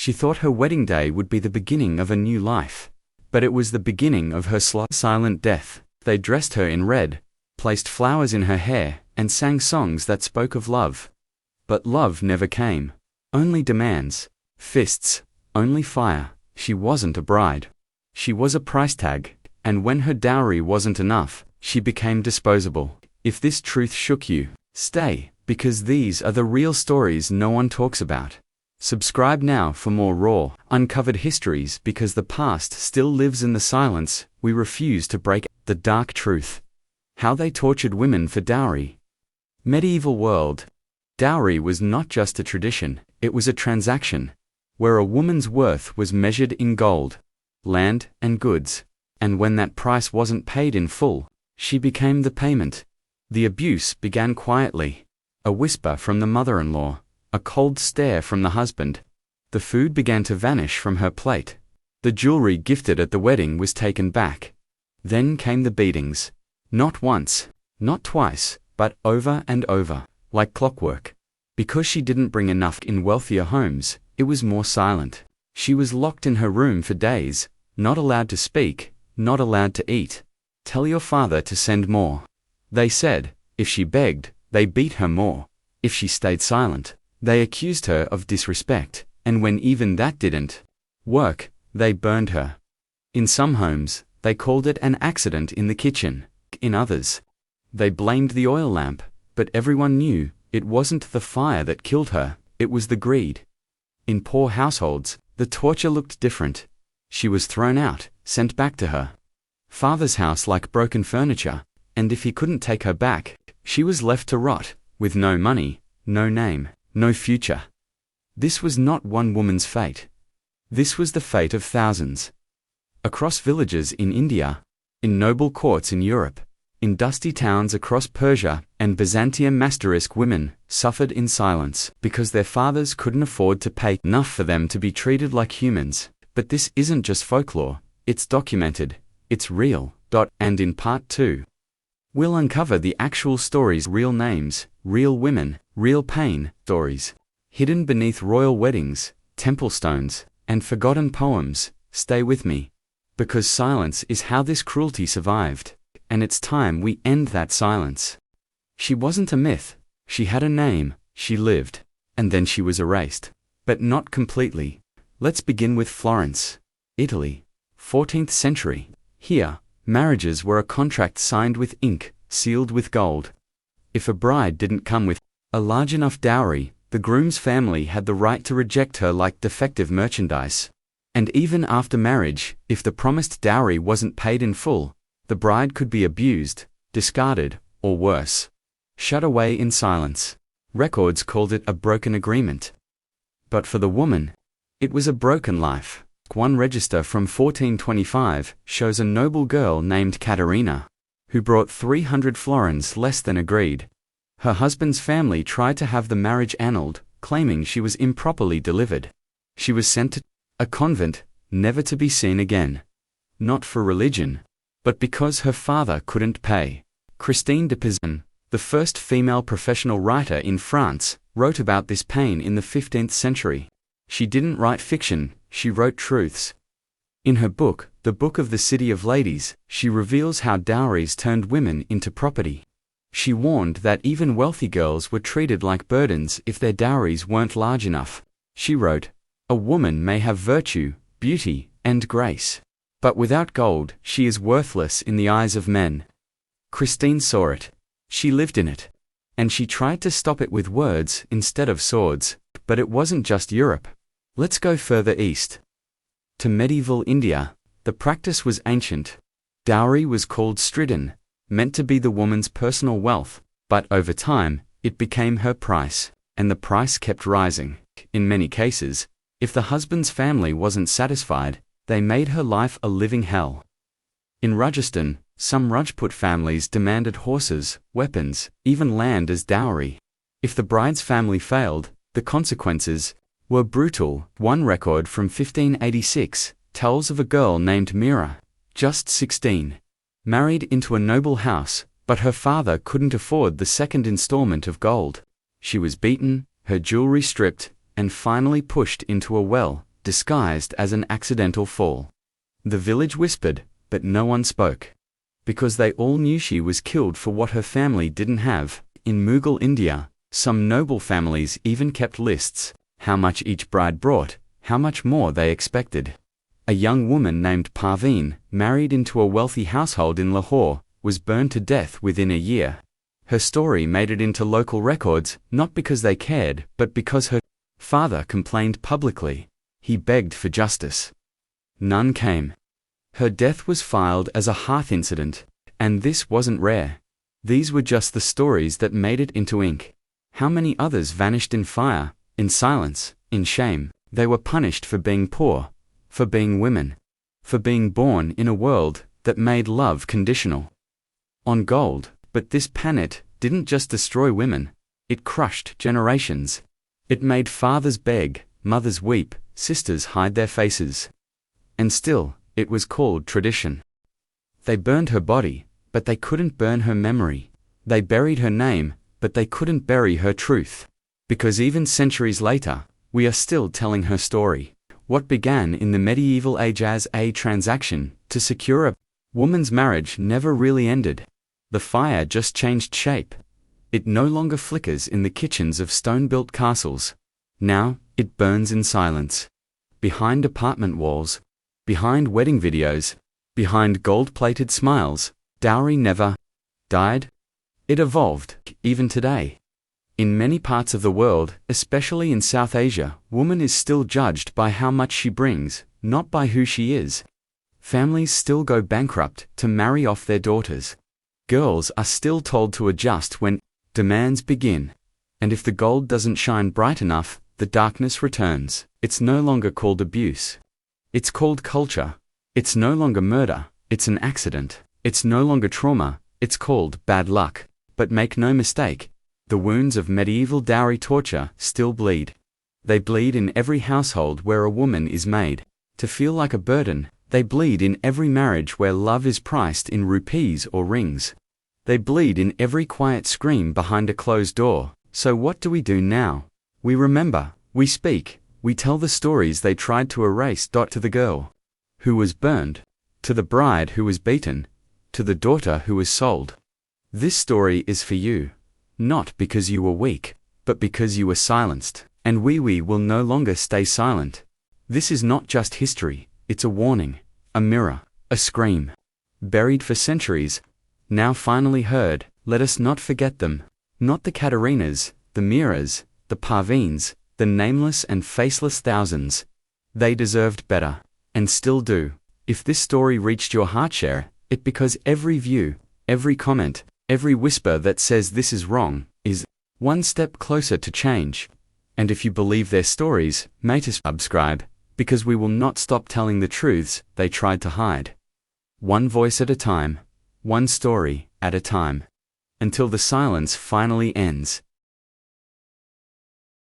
She thought her wedding day would be the beginning of a new life. But it was the beginning of her silent death. They dressed her in red, placed flowers in her hair, and sang songs that spoke of love. But love never came. Only demands, fists, only fire. She wasn't a bride. She was a price tag, and when her dowry wasn't enough, she became disposable. If this truth shook you, stay, because these are the real stories no one talks about. Subscribe now for more raw, uncovered histories, because the past still lives in the silence. We refuse to break the dark truth. How they tortured women for dowry. Medieval world. Dowry was not just a tradition, it was a transaction, where a woman's worth was measured in gold, land, and goods, and when that price wasn't paid in full, she became the payment. The abuse began quietly. A whisper from the mother-in-law, a cold stare from the husband. The food began to vanish from her plate. The jewelry gifted at the wedding was taken back. Then came the beatings. Not once, not twice, but over and over, like clockwork. Because she didn't bring enough in wealthier homes, it was more silent. She was locked in her room for days, not allowed to speak, not allowed to eat. Tell your father to send more. They said, if she begged, they beat her more. If she stayed silent, they accused her of disrespect, and when even that didn't work, they burned her. In some homes, they called it an accident in the kitchen. In others, they blamed the oil lamp, but everyone knew it wasn't the fire that killed her, it was the greed. In poor households, the torture looked different. She was thrown out, sent back to her father's house like broken furniture, and if he couldn't take her back, she was left to rot, with no money, no name, no future. This was not one woman's fate. This was the fate of thousands. Across villages in India, in noble courts in Europe, in dusty towns across Persia and Byzantium, masterisk women suffered in silence because their fathers couldn't afford to pay enough for them to be treated like humans. But this isn't just folklore, it's documented, it's real. And in part 2, we'll uncover the actual stories, real names, real women, real pain, stories hidden beneath royal weddings, temple stones, and forgotten poems. Stay with me, because silence is how this cruelty survived, and it's time we end that silence. She wasn't a myth, she had a name, she lived, and then she was erased. But not completely. Let's begin with Florence, Italy, 14th century. Here, marriages were a contract signed with ink, sealed with gold. If a bride didn't come with a large enough dowry, the groom's family had the right to reject her like defective merchandise. And even after marriage, if the promised dowry wasn't paid in full, the bride could be abused, discarded, or worse, shut away in silence. Records called it a broken agreement. But for the woman, it was a broken life. One register from 1425 shows a noble girl named Caterina, who brought 300 florins less than agreed. Her husband's family tried to have the marriage annulled, claiming she was improperly delivered. She was sent to a convent, never to be seen again. Not for religion, but because her father couldn't pay. Christine de Pizan, the first female professional writer in France, wrote about this pain in the 15th century. She didn't write fiction, she wrote truths. In her book, The Book of the City of Ladies, she reveals how dowries turned women into property. She warned that even wealthy girls were treated like burdens if their dowries weren't large enough. She wrote, "A woman may have virtue, beauty, and grace, but without gold, she is worthless in the eyes of men." Christine saw it. She lived in it. And she tried to stop it with words instead of swords. But it wasn't just Europe. Let's go further east. To medieval India, the practice was ancient. Dowry was called stridhan, meant to be the woman's personal wealth, but over time, it became her price, and the price kept rising. In many cases, if the husband's family wasn't satisfied, they made her life a living hell. In Rajasthan, some Rajput families demanded horses, weapons, even land as dowry. If the bride's family failed, the consequences were brutal. One record from 1586 tells of a girl named Meera, just 16, married into a noble house, but her father couldn't afford the second installment of gold. She was beaten, her jewelry stripped, and finally pushed into a well, disguised as an accidental fall. The village whispered, but no one spoke. Because they all knew she was killed for what her family didn't have. In Mughal India, some noble families even kept lists, how much each bride brought, how much more they expected. A young woman named Parveen, married into a wealthy household in Lahore, was burned to death within a year. Her story made it into local records, not because they cared, but because her father complained publicly. He begged for justice. None came. Her death was filed as a hearth incident, and this wasn't rare. These were just the stories that made it into ink. How many others vanished in fire, in silence, in shame? They were punished for being poor, for being women, for being born in a world that made love conditional on gold. But this planet didn't just destroy women, it crushed generations. It made fathers beg, mothers weep, sisters hide their faces. And still, it was called tradition. They burned her body, but they couldn't burn her memory. They buried her name, but they couldn't bury her truth. Because even centuries later, we are still telling her story. What began in the medieval age as a transaction to secure a woman's marriage never really ended. The fire just changed shape. It no longer flickers in the kitchens of stone-built castles. Now, it burns in silence. Behind apartment walls, behind wedding videos, behind gold-plated smiles. Dowry never died. It evolved, even today. In many parts of the world, especially in South Asia, woman is still judged by how much she brings, not by who she is. Families still go bankrupt to marry off their daughters. Girls are still told to adjust when demands begin. And if the gold doesn't shine bright enough, the darkness returns. It's no longer called abuse. It's called culture. It's no longer murder. It's an accident. It's no longer trauma. It's called bad luck. But make no mistake, the wounds of medieval dowry torture still bleed. They bleed in every household where a woman is made to feel like a burden. They bleed in every marriage where love is priced in rupees or rings. They bleed in every quiet scream behind a closed door. So what do we do now? We remember, we speak, we tell the stories they tried to erase. To the girl who was burned, to the bride who was beaten, to the daughter who was sold. This story is for you, not because you were weak, but because you were silenced. And we will no longer stay silent. This is not just history, it's a warning, a mirror, a scream. Buried for centuries, now finally heard. Let us not forget them. Not the Caterinas, the Meeras, the Parveens, the nameless and faceless thousands. They deserved better, and still do. If this story reached your heart, share it, because every view, every comment, every whisper that says this is wrong, is one step closer to change. And if you believe their stories, mate us subscribe, because we will not stop telling the truths they tried to hide. One voice at a time, one story at a time. Until the silence finally ends.